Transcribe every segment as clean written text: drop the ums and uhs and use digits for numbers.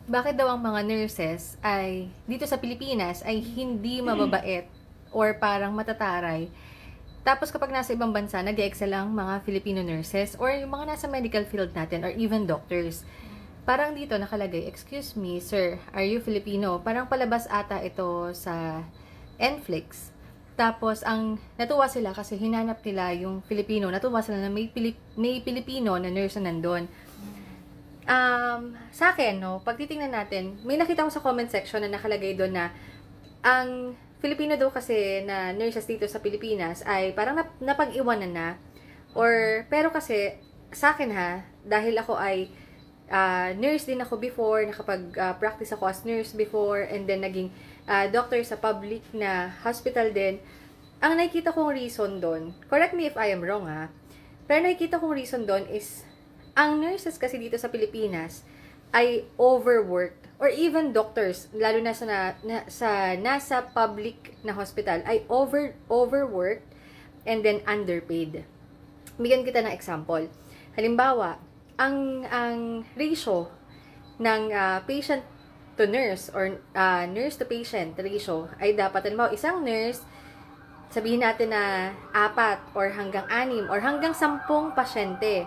Bakit daw ang mga nurses ay dito sa Pilipinas ay hindi mababait or parang matataray? Tapos kapag nasa ibang bansa, nag-excel ang mga Filipino nurses or yung mga nasa medical field natin or even doctors. Parang dito nakalagay, "Excuse me, sir, are you Filipino?" Parang palabas ata ito sa Netflix. Tapos ang natuwa sila kasi hinanap nila yung Filipino. Natuwa sila na may Pilipino na nurse na nandun. Sa akin, no, pag titingnan natin, may nakita ko sa comment section na nakalagay doon na ang Filipino daw kasi na nurses dito sa Pilipinas ay parang napag-iwanan na. Pero kasi, sa akin ha, dahil ako ay nurse din ako before, nakapag-practice ako as nurse before, and then naging doctor sa public na hospital din. Ang nakikita kong reason doon, correct me if I am wrong ha, pero nakikita kong reason doon is, ang nurses kasi dito sa Pilipinas ay overworked, or even doctors, lalo na sa nasa public na hospital, ay overworked and then underpaid. Bigyan kita ng example. Halimbawa, ang ratio ng patient to nurse or nurse to patient ratio ay dapat, halimbawa, isang nurse, sabihin natin na 4 or hanggang 6 or hanggang 10 pasyente.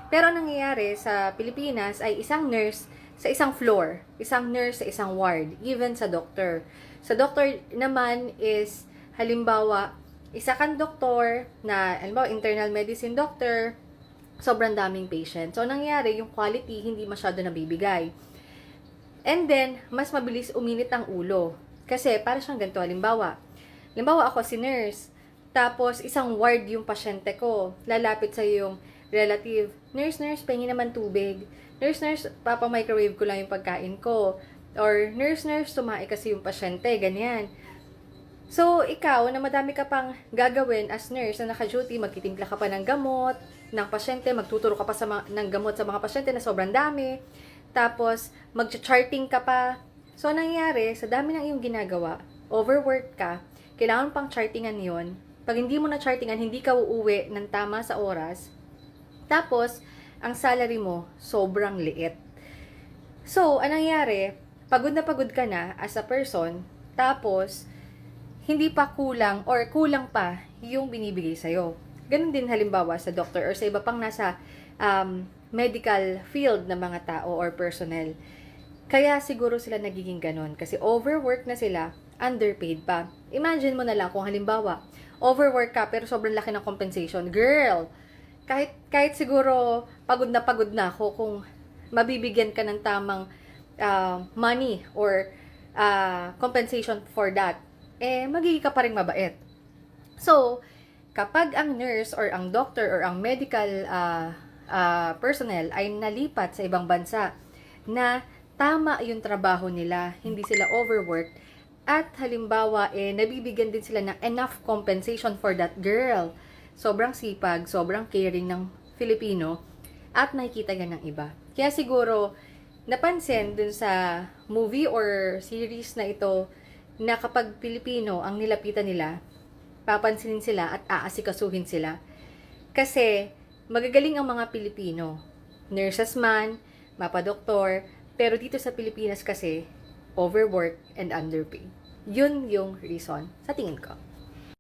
Pero ang nangyayari sa Pilipinas ay isang nurse sa isang floor, isang nurse sa isang ward, even sa doctor. Sa doctor naman is, halimbawa, isa kang doktor na, halimbawa, internal medicine doctor, sobrang daming patient. So, ang nangyayari, yung quality hindi masyado nabibigay. And then, mas mabilis uminit ang ulo. Kasi, para siyang ganito, halimbawa ako si nurse, tapos isang ward yung pasyente ko, lalapit sa yung relative, nurse, pengi naman tubig. Nurse, papa-microwave ko lang yung pagkain ko. Or, nurse, tumae kasi yung pasyente, ganyan. So, ikaw, na madami ka pang gagawin as nurse na naka-duty, magtitimpla ka pa ng gamot, ng pasyente, magtuturo ka pa ng gamot sa mga pasyente na sobrang dami. Tapos, mag-charting ka pa. So, nangyayari, sa dami ng iyong ginagawa, overwork ka, kailangan pang chartingan yon. Pag hindi mo na chartingan, hindi ka uuwi ng tama sa oras. Tapos, ang salary mo, sobrang liit. So, anong nangyari? Pagod na pagod ka na as a person, tapos, hindi pa kulang or kulang pa yung binibigay sa'yo. Ganun din halimbawa sa doctor or sa iba pang nasa medical field na mga tao or personnel. Kaya siguro sila nagiging ganun kasi overwork na sila, underpaid pa. Imagine mo na lang kung halimbawa, overwork ka pero sobrang laki ng compensation. Girl, kahit siguro pagod na ako kung mabibigyan ka ng tamang money or compensation for that, magiging ka pa rin mabait. So, kapag ang nurse or ang doctor or ang medical personnel ay nalipat sa ibang bansa na tama yung trabaho nila, hindi sila overworked, at halimbawa, nabibigyan din sila ng enough compensation for that girl. Sobrang sipag, sobrang caring ng Filipino, at nakikita yan ng iba. Kaya siguro, napansin dun sa movie or series na ito, na kapag Pilipino ang nilapitan nila, papansinin sila at aasikasuhin sila. Kasi, magagaling ang mga Pilipino. Nurses man, mapadoktor, pero dito sa Pilipinas kasi, overworked and underpaid. Yun yung reason sa tingin ko.